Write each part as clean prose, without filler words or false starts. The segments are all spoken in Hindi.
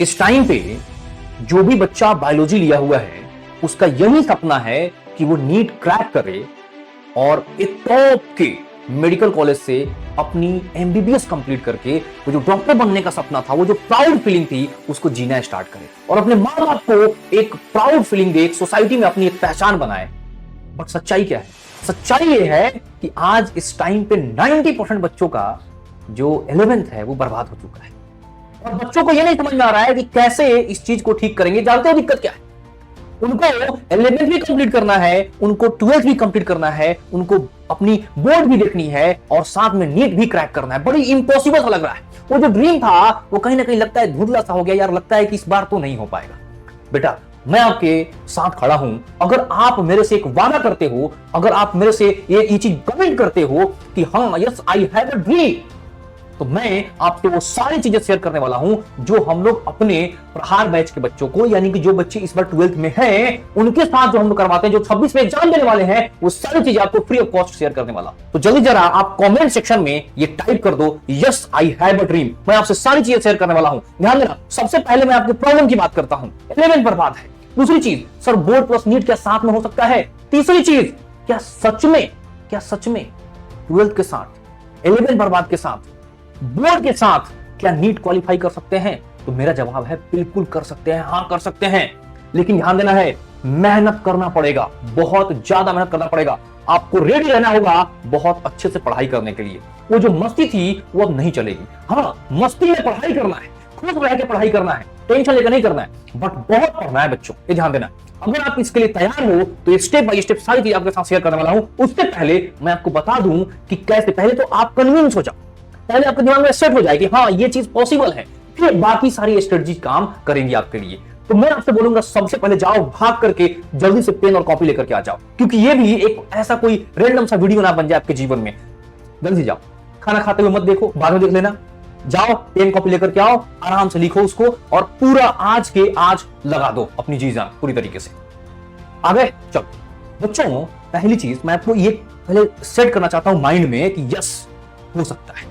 इस टाइम पे जो भी बच्चा बायोलॉजी लिया हुआ है उसका यही सपना है कि वो नीट क्रैक करे और एक टॉप के मेडिकल कॉलेज से अपनी एमबीबीएस कंप्लीट करके वो जो डॉक्टर बनने का सपना था, वो जो प्राउड फीलिंग थी, उसको जीना स्टार्ट करे और अपने माँ बाप को एक प्राउड फीलिंग दे, एक सोसाइटी में अपनी एक पहचान बनाए। बट सच्चाई क्या है? सच्चाई ये है कि आज इस टाइम पे 90% बच्चों का जो 11th है वो बर्बाद हो चुका है और बच्चों को ये नहीं समझ में आ रहा है कि कैसे इस चीज को ठीक करेंगे। जानते हो दिक्कत क्या है? उनको 11th भी कंप्लीट करना है, उनको 12th भी कंप्लीट करना है, उनको अपनी बोर्ड भी देखनी है और साथ में नीट भी क्रैक करना है। बड़ी इंपॉसिबल सा लग रहा है। वो जो ड्रीम था वो कहीं ना कहीं लगता है धुंधला सा हो गया यार, लगता है कि इस बार तो नहीं हो पाएगा। बेटा, मैं आपके साथ खड़ा हूं। अगर आप मेरे से एक वादा करते हो, अगर आप मेरे से ये चीज कमेंट करते हो कि हाँ yes I have a dream, तो मैं आपसे वो सारी चीजें शेयर करने वाला हूं जो हम लोग अपने प्रहार बैच के बच्चों को, यानी कि जो बच्चे इस बार 12th में हैं, उनके साथ जो हम लोग करवाते हैं, जो 26 में एग्जाम देने वाले हैं, वो सारी चीजें आपको फ्री ऑफ कॉस्ट शेयर करने वाला। तो जल्दी जरा आप कमेंट सेक्शन में ये टाइप कर दो, yes I have a dream. मैं आपसे सारी चीजें शेयर करने वाला हूं। ध्यान देना, सबसे पहले मैं आपके प्रॉब्लम की बात करता हूं। 11th बर्बाद है। दूसरी चीज, सर बोर्ड प्लस नीट क्या साथ में हो सकता है? तीसरी चीज, क्या सच में 12th के साथ, 11th बर्बाद के साथ, बोर्ड के साथ क्या नीट क्वालिफाई कर सकते हैं? तो मेरा जवाब है बिल्कुल कर सकते हैं, हां कर सकते हैं। लेकिन ध्यान देना है, मेहनत करना पड़ेगा, बहुत ज्यादा मेहनत करना पड़ेगा। आपको रेडी रहना होगा बहुत अच्छे से पढ़ाई करने के लिए। वो जो मस्ती थी वो अब नहीं चलेगी। हाँ, मस्ती में पढ़ाई करना है, खुश रह के पढ़ाई करना है, टेंशन लेकर नहीं करना है, बट बहुत पढ़ना है बच्चों, ये ध्यान देना। अगर आप इसके लिए तैयार हो तो स्टेप बाय स्टेप सारी चीज आपके साथ शेयर करने वाला हूं। उससे पहले मैं आपको बता दूं कि कैसे, पहले तो आप कन्विंस हो जाओ, पहले आपके दिमाग में सेट हो जाए कि हाँ ये चीज पॉसिबल है, फिर बाकी सारी स्ट्रेटजी काम करेंगी आपके लिए। तो मैं आपसे बोलूंगा सबसे पहले जाओ, भाग करके जल्दी से पेन और कॉपी लेकर के आ जाओ, क्योंकि ये भी एक ऐसा कोई रैंडम सा वीडियो ना बन जाए आपके जीवन में। जल्दी जाओ, खाना खाते हुए मत देखो, बाद में देख लेना। जाओ, पेन कॉपी लेकर के आओ, आराम से लिखो उसको और पूरा आज के आज लगा दो अपनी जी जान पूरी तरीके से। आ गए? चलो बच्चों, पहली चीज मैं आपको ये पहले सेट करना चाहता हूं माइंड में कि यस हो सकता है,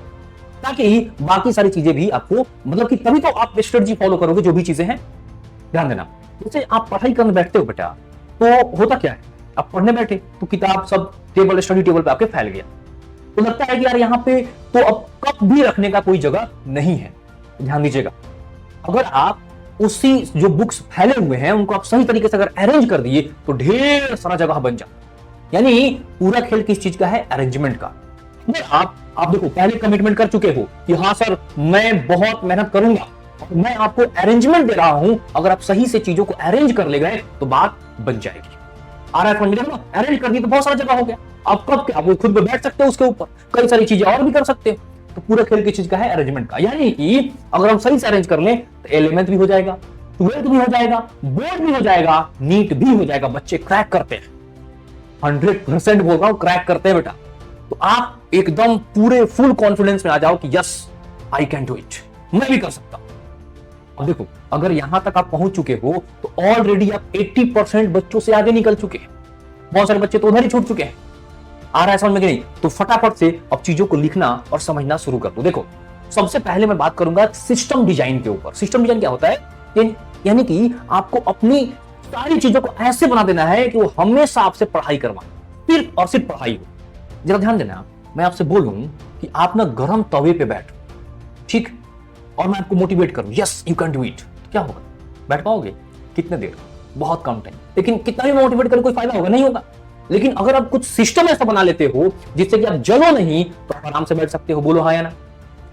ताकि बाकी सारी चीजें भी आपको, मतलब कि तभी तो आप स्ट्रेटजी फॉलो करोगे जो भी चीजें हैं। ध्यान देना, जैसे आप पढ़ाई करने बैठते हो बेटा, तो होता क्या है, आप पढ़ने बैठे तो किताब सब टेबल, स्टडी टेबल पे आपके फैल गया, तो लगता है कि यार यहाँ पे तो अब कप भी रखने का कोई जगह नहीं है। ध्यान दीजिएगा, अगर आप उसी जो बुक्स फैले हुए हैं उनको आप सही तरीके से अगर अरेंज कर दिए तो ढेर सारा जगह बन जाए। यानी पूरा खेल किस चीज का है? अरेंजमेंट का। आप देखो, पहले कमिटमेंट कर चुके हो कि हाँ सर मैं बहुत मेहनत करूंगा, मैं आपको अरेंजमेंट दे रहा हूं, अगर आप सही से चीजों को अरेंज कर ले गए तो बात बन जाएगी। आ रहा है समझ रहे हो? अरेंज कर दी तो बहुत सारा जगह हो गया। आप कब क्या, आप खुद पे बैठ सकते हो, उसके ऊपर कई सारी चीजें और भी कर सकते हो। तो पूरा खेल किस चीज का है? अरेंजमेंट का। यानी कि अगर हम सही से अरेंज कर लें तो 11th भी हो जाएगा, 12th भी हो जाएगा, बोर्ड भी हो जाएगा, नीट भी हो जाएगा। बच्चे क्रैक करते हैं, 100% बोल रहा हूं, क्रैक करते हैं बेटा। तो आप एकदम पूरे फुल कॉन्फिडेंस में आ जाओ कि yes I can do it, मैं भी कर सकता हूं। अब देखो, अगर यहां तक आप पहुंच चुके हो तो ऑलरेडी आप 80% बच्चों से आगे निकल चुके हैं। बहुत सारे बच्चे तो उधर ही छूट चुके हैं। आ रहा है समझ में कि नहीं? तो फटाफट से अब चीजों को लिखना और समझना शुरू कर दो। देखो, सबसे पहले मैं बात करूंगा सिस्टम डिजाइन के ऊपर। सिस्टम डिजाइन क्या होता है? यानी कि आपको अपनी सारी चीजों को ऐसे बना देना है कि वो हमेशा आपसे पढ़ाई करवाए, सिर्फ और सिर्फ पढ़ाई हो। जरा ध्यान देना, मैं आपसे बोलूं कि आप ना गर्म तवे पे बैठो, ठीक, और मैं आपको मोटिवेट करूं, yes you can do it, क्या होगा? बैठ पाओगे? कितने देर? बहुत कम टाइम। लेकिन कितना भी मोटिवेट करें कोई फायदा होगा? नहीं होगा। लेकिन अगर आप कुछ सिस्टम ऐसा बना लेते हो जिससे कि आप जलो नहीं, तो आप आराम से बैठ सकते हो। बोलो हाँ या ना,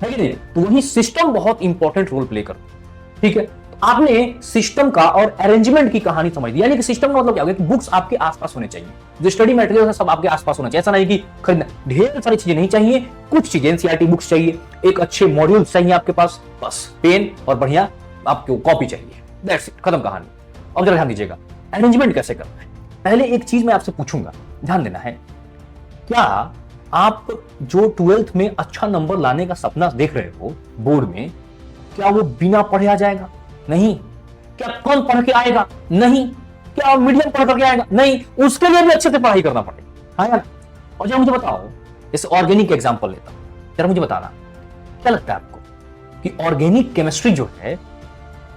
है कि नहीं? तो वही सिस्टम बहुत इंपॉर्टेंट रोल प्ले करता है। ठीक है, आपने सिस्टम का और अरेंजमेंट की कहानी समझ ली। यानी कि सिस्टम का मतलब क्या होगा कि बुक्स आपके आसपास होने चाहिए, जो स्टडी मटेरियल है सब आपके आसपास होना चाहिए। ऐसा नहीं कि खरीदना, ढेर सारी चीजें नहीं चाहिए, कुछ चीजें एनसीईआरटी बुक्स चाहिए, एक अच्छे मॉड्यूल चाहिए आपके पास, बस पेन और बढ़िया आपको कॉपी चाहिए, दैट्स इट, खत्म कहानी। अब जरा ध्यान दीजिएगा, अरेंजमेंट कैसे करना है। पहले एक चीज मैं आपसे पूछूंगा, ध्यान देना है, क्या आप जो 12th में अच्छा नंबर लाने का सपना देख रहे हो बोर्ड में, क्या वो बिना पढ़े आ जाएगा? नहीं। क्या कम पढ़ के आएगा? नहीं। क्या मीडियम पढ़ करके आएगा? नहीं। उसके लिए भी अच्छे से पढ़ाई करना पड़ेगा, हाँ यार। और जरा मुझे बताओ, जैसे ऑर्गेनिक एग्जांपल लेता हूं, जरा मुझे बताना क्या लगता है आपको कि ऑर्गेनिक केमिस्ट्री जो है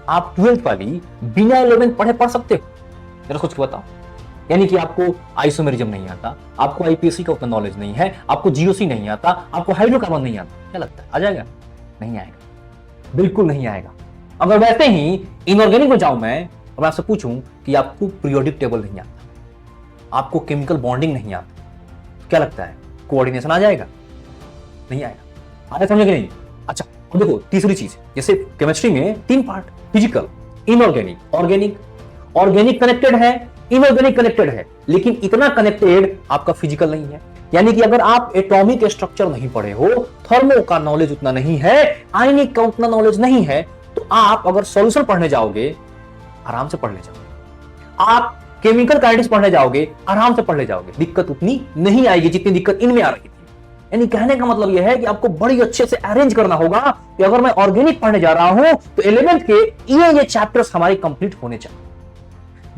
आप 12th वाली बिना 11th पढ़े पढ़ सकते हो? जरा सोच के बताओ। यानी कि आपको आइसोमेरिज्म नहीं आता, आपको आईपीएससी का उतना नॉलेज नहीं है, आपको जीओसी नहीं आता, आपको हाइड्रोकार्बन नहीं आता, क्या लगता है आ जाएगा? नहीं आएगा, बिल्कुल नहीं आएगा। अगर वैसे ही इनऑर्गेनिक में जाऊं मैं और आपसे पूछूं कि आपको पीरियोडिक टेबल नहीं आता, आपको केमिकल बॉन्डिंग नहीं आता, क्या लगता है कोऑर्डिनेशन आ जाएगा? नहीं आएगा। आगे समझे कि नहीं? अच्छा, अब देखो तीसरी चीज, जैसे केमिस्ट्री में 3 part, physical, inorganic, organic. Organic connected है, इनऑर्गेनिक कनेक्टेड है, लेकिन इतना कनेक्टेड आपका फिजिकल नहीं है। यानी कि अगर आप एटॉमिक स्ट्रक्चर नहीं पढ़े हो, थर्मो का नॉलेज उतना नहीं है, आयनिक का उतना नॉलेज नहीं है, तो आप अगर सॉल्यूशन पढ़ने जाओगे आराम से पढ़ ले जाओगे। आप केमिकल काइनेटिक्स पढ़ने जाओगे आराम से पढ़ ले जाओगे, दिक्कत उतनी नहीं आएगी जितनी दिक्कत इनमें आ रही थी। यानी कहने का मतलब यह है कि आपको बड़ी अच्छे से अरेंज करना होगा कि अगर मैं ऑर्गेनिक पढ़ने जा रहा हूं तो 11th के ये चैप्टर्स हमारे कंप्लीट होने चाहिए।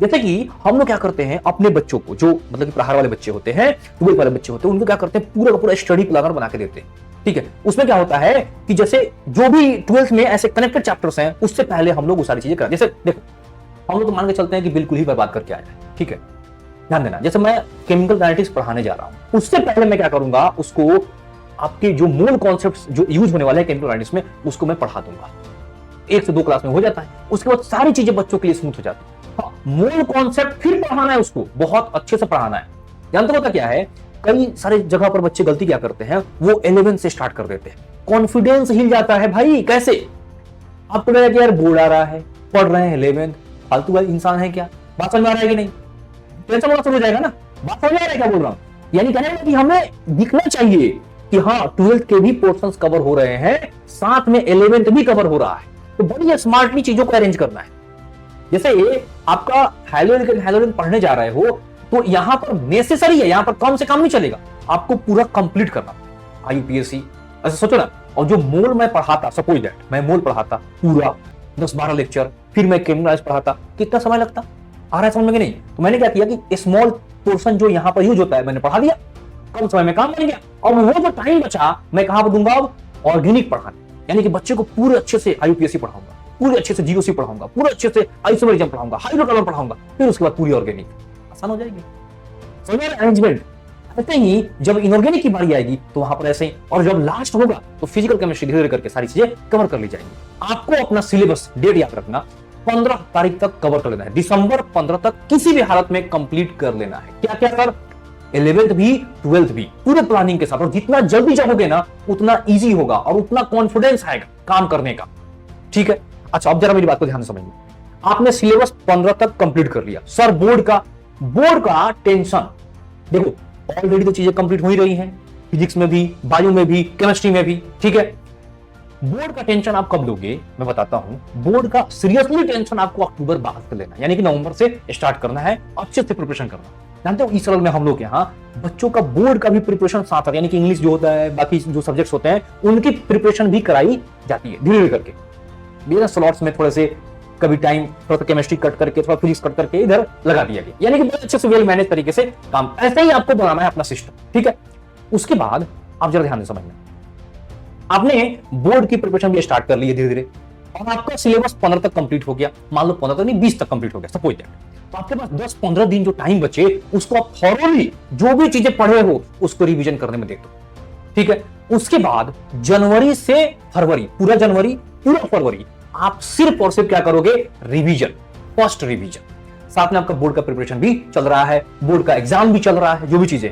जैसे कि हम लोग क्या करते हैं अपने बच्चों को, जो मतलब कि प्रहार वाले बच्चे होते हैं, 12th वाले बच्चे होते हैं, उनको क्या करते हैं पूरा का पूरा स्टडी प्लानर बना के देते हैं। ठीक है, उसमें क्या होता है कि जैसे जो भी 12th में ऐसे कनेक्टेड चैप्टर्स हैं उससे पहले हम लोग वो सारी चीजें करें। जैसे देखो हम लोग तो मान के चलते हैं कि बिल्कुल ही बर्बाद करके आए हैं, ठीक है, ध्यान देना। जैसे मैं केमिकल काइनेटिक्स पढ़ाने जा रहा हूं, उससे पहले मैं क्या करूंगा, उसको आपके जो मूल कॉन्सेप्ट्स जो यूज होने वाले हैं केमिकल काइनेटिक्स में उसको मैं पढ़ा दूंगा। 1 से 2 क्लास में हो जाता है, उसके बाद सारी चीजें बच्चों के लिए स्मूथ हो जाती है। हाँ, मूल कॉन्सेप्ट फिर पढ़ाना है, उसको बहुत अच्छे से पढ़ाना है। जानते होता क्या है, कई सारे जगह पर बच्चे गलती क्या करते हैं, वो 11 से स्टार्ट कर देते हैं, कॉन्फिडेंस हिल जाता है। भाई कैसे? आपको लगा कि यार बोर्ड आ रहा है, पढ़ रहे हैं 11, फालतू वाले इंसान है क्या? बात समझ में आ रहा है कि नहीं? टेंशन वाला समझ जाएगा ना, बात समझ में आ रहा है क्या बोल रहा हूं? यानी कहना है कि हमें दिखना चाहिए कि हाँ 12th के भी पोर्शंस कवर हो रहे हैं, साथ में 11th भी कवर हो रहा है। तो बड़ी स्मार्टली चीजों को अरेंज करना है। जैसे आपका हाइलोजन पढ़ने जा रहे हो तो यहां पर नेसेसरी है, यहां पर कम से कम नहीं चलेगा, आपको पूरा कंप्लीट करना आईयूपीएससी। ऐसा सोचो ना, और जो मोल मैं पढ़ाता, सपोज दैट मैं मोल पढ़ाता पूरा 10-12 लेक्चर, फिर मैं केमिकल पढ़ाता, कितना समय लगता? आ रहा है समझ में कि नहीं? तो मैंने क्या किया कि स्मॉल पोर्शन जो यहां पर यूज होता है मैंने पढ़ा दिया, कम समय में काम बन गया। और वो जो टाइम बचा मैं कहां पर दूंगा? अब ऑर्गेनिक पढ़ाने, यानी कि बच्चे को पूरे अच्छे से आईयूपीएससी पढ़ाऊंगा, पूरे अच्छे से जीओसी पढ़ाऊंगा, पूरे अच्छे से आइसोमेरिज्म पढ़ाऊंगा, हाइड्रोकार्बन पढ़ाऊंगा, फिर उसके बाद पूरी ऑर्गेनिक। आसान हो जाएगी समझ अरेंजमेंट। ऐसे ही जब इनऑर्गेनिक की बारी आएगी तो वहां पर ऐसे ही, और जब लास्ट होगा तो फिजिकल केमिस्ट्री धीरे धीरे करके सारी चीजें कवर कर ली जाएंगी। आपको अपना सिलेबस डेट याद रखना, 15 तारीख तक कवर कर लेना है, दिसंबर 15 तक किसी भी हालत में कंप्लीट कर लेना है। क्या क्या सर? 11th भी 12th भी पूरे प्लानिंग के साथ, और जितना जल्दी जाओगे ना उतना इजी होगा और उतना कॉन्फिडेंस आएगा काम करने का। ठीक है, अच्छा अब जरा मेरी बात को ध्यान से समझिए। आपने सिलेबस 15 तक कंप्लीट कर लिया, सर बोर्ड का टेंशन देखो, ऑलरेडी तो चीजें कंप्लीट हो ही रही हैं, फिजिक्स में भी, बायो में भी, केमिस्ट्री में भी, ठीक है। बोर्ड का टेंशन आप कब लोगे मैं बताता हूं। बोर्ड का सीरियसली टेंशन आपको अक्टूबर बाद से लेना, यानी कि नवंबर से स्टार्ट करना है, अच्छे से प्रिपरेशन करना। जानते हो इस साल में हम लोग यहाँ बच्चों का बोर्ड का भी प्रिपरेशन साथ है, यानी कि इंग्लिश जो होता है, बाकी जो सब्जेक्ट्स होते हैं उनकी प्रिपरेशन भी कराई जाती है धीरे धीरे करके। बिना स्लॉट्स में थोड़े से कभी टाइम थोड़ा केमिस्ट्री कट करके, थोड़ा फिजिक्स कट करके इधर लगा दिया गया, यानी कि बहुत अच्छे से वेल मैनेज तरीके से काम। ऐसे ही आपको बनाना है अपना सिस्टम, ठीक है। उसके बाद आप जरा ध्यान से समझना, आपने बोर्ड की प्रिपरेशन भी स्टार्ट कर ली है धीरे धीरे, और आपका सिलेबस 15 तक कंप्लीट हो गया, मान लो 15 तक नहीं 20 तक कंप्लीट हो गया सपोज दैट, तो आपके पास 10-15 दिन जो टाइम बचे उसको आप थॉरोली जो भी चीजें पढ़े हो उसको रिवीजन करने में दे दो, ठीक है। उसके बाद जनवरी से फरवरी, पूरा जनवरी पूरा फरवरी आप सिर्फ और सिर्फ क्या करोगे? Revision, first revision. साथ में आपका बोर्ड का प्रिपरेशन भी चल रहा है, बोर्ड का एग्जाम भी चल रहा है, जो भी चीजें,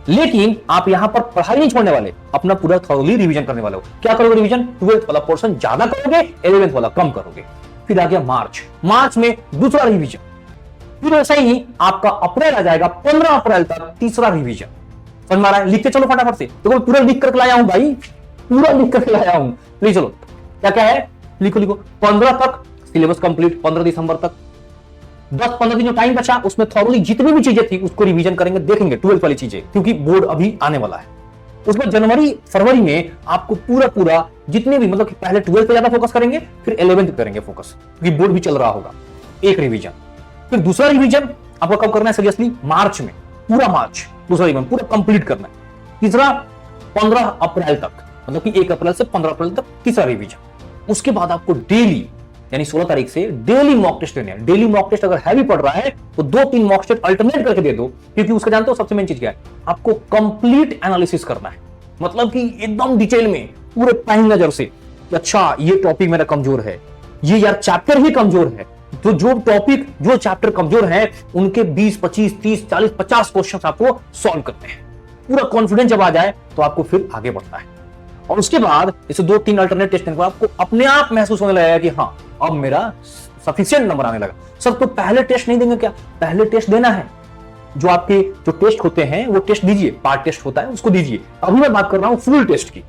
लेकिन आप यहां पर पढ़ाई नहीं छोड़ने वाले, अपना पूरा थॉरोली रिवीजन करने वाले हो। क्या करोगे रिवीजन? 12th वाला पोर्शन ज्यादा करोगे, 11th वाला कम करोगे। फिर आ गया मार्च में दूसरा रिवीजन, फिर ऐसा ही आपका अप्रैल आ जाएगा, 15 अप्रैल तक तीसरा रिवीजन। समझ में आ रहा है? लिखते चलो फटाफट से, तो पूरा लिख करके लाया हूं भाई, पूरा लिख करके लाया हूं। प्लीज चलो क्या क्या है लिखो 15 तक सिलेबस कंप्लीट, 15 दिसंबर तक। 10-15 दिन जो टाइम बचा उसमें थॉरोली जितनी भी चीजें थी उसको रिवीजन करेंगे, देखेंगे 12th वाली चीजें, क्योंकि बोर्ड अभी आने वाला है। उसमें जनवरी फरवरी में आपको पूरा जितने भी, मतलब कि पहले 12th पे ज्यादा फोकस करेंगे, फिर 11th पे करेंगे फोकस, क्योंकि बोर्ड भी चल रहा होगा। एक रिवीजन, फिर दूसरा रिवीजन आपको कब करना है? सीरियसली मार्च में, पूरा मार्च दूसरा रिवीजन पूरा कंप्लीट करना है। तीसरा 15 अप्रैल तक, मतलब कि 1 अप्रैल से 15 अप्रैल तक तीसरा रिवीजन। उसके बाद आपको डेली यानी 16 तारीख से डेली मॉक टेस्ट देने हैं। डेली मॉक टेस्ट अगर हैवी पड़ रहा है तो 2-3 मॉक टेस्ट अल्टरनेट करके दे दो, क्योंकि उसका जानते हो सबसे मेन चीज क्या है, आपको कंप्लीट एनालिसिस करना है। मतलब कि एकदम डिटेल में पूरे टाइम नजर से, अच्छा ये टॉपिक मेरा कमजोर है, ये यार चैप्टर ही कमजोर है, तो जो टॉपिक जो चैप्टर कमजोर है उनके 20, 25, 30, 40, 50 क्वेश्चन आपको सॉल्व करते हैं। पूरा कॉन्फिडेंस जब आ जाए तो आपको फिर आगे बढ़ना है। और उसके बाद इसे 2-3 अल्टरनेट टेस्ट करने के बाद आपको अपने आप महसूस होने लगेगा कि हाँ अब मेरा सफिशिएंट नंबर आने लगा। सर तो पहले टेस्ट नहीं देंगे क्या? पहले टेस्ट देना है। जो आपके जो टेस्ट होते हैं वो टेस्ट दीजिए, पार्ट टेस्ट होता है उसको दीजिए। अभी मैं बात कर रहा हूं फुल टेस्ट की।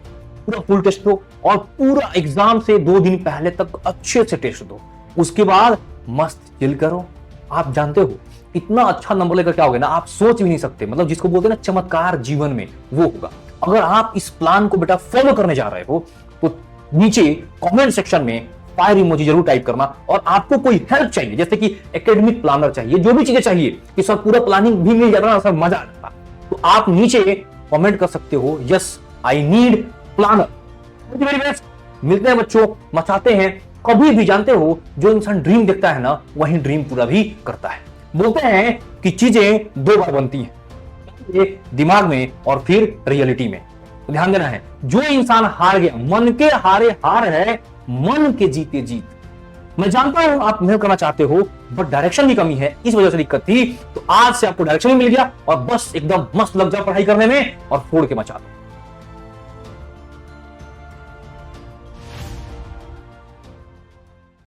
पूरा फुल टेस्ट दो और पूरा एग्जाम से 2 दिन पहले तक अच्छे से टेस्ट दो। उसके बाद मस्त चिल करो। आप जानते हो इतना अच्छा नंबर लेकर क्या होगा ना, आप सोच भी नहीं सकते। मतलब जिसको बोलते हैं ना चमत्कार जीवन में, वो होगा। अगर आप इस प्लान को बेटा फॉलो करने जा रहे हो तो नीचे कमेंट सेक्शन में फायर इमोजी जरूर टाइप करना। और आपको कोई हेल्प चाहिए, जैसे कि एकेडमिक प्लानर चाहिए, जो भी चीजें चाहिए कि सर पूरा प्लानिंग भी मिल जाता ना, सर मजा आ जाता, तो आप नीचे कमेंट कर सकते हो, yes I need planner. Very best. मिलते हैं बच्चों, मचाते हैं। कभी भी जानते हो जो इंसान ड्रीम देखता है ना, वही ड्रीम पूरा भी करता है। बोलते हैं कि चीजें 2 बार बनती हैं, एक दिमाग में और फिर रियलिटी में। तो ध्यान देना है, जो इंसान हार गया, मन के हारे हार है, मन के जीते जीत। मैं जानता हूं आप मेहनत करना चाहते हो बट डायरेक्शन की कमी है, इस वजह से दिक्कत थी। तो आज से आपको डायरेक्शन भी मिल गया और बस एकदम मस्त लग जाओ पढ़ाई करने में और फोड़ के मचा दो।